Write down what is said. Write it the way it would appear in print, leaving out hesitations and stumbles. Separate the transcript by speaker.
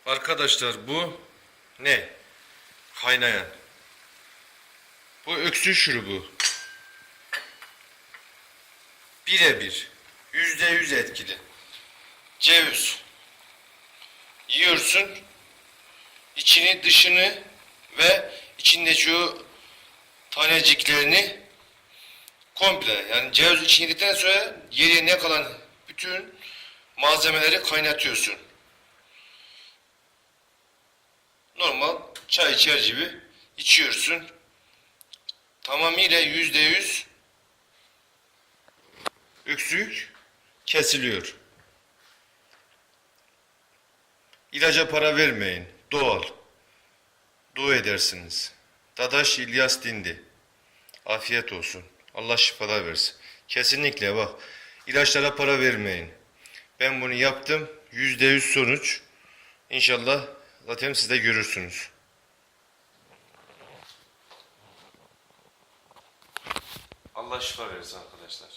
Speaker 1: Arkadaşlar bu ne? Kaynayan. Bu öksürük şurubu. Birebir. %100 etkili. Ceviz. Yiyorsun. İçini, dışını ve içindeki o taneciklerini komple, yani ceviz içini yedikten sonra geriye ne kalan bütün malzemeleri kaynatıyorsun. Normal çay içer gibi içiyorsun. Tamamıyla %100 öksürük kesiliyor. İlaca para vermeyin. Doğal. Dua edersiniz. Dadaş İlyas Dindi. Afiyet olsun. Allah şifalar versin. Kesinlikle bak. İlaçlara para vermeyin. Ben bunu yaptım. %100 sonuç. İnşallah zaten siz de görürsünüz. Allah şifa versin arkadaşlar.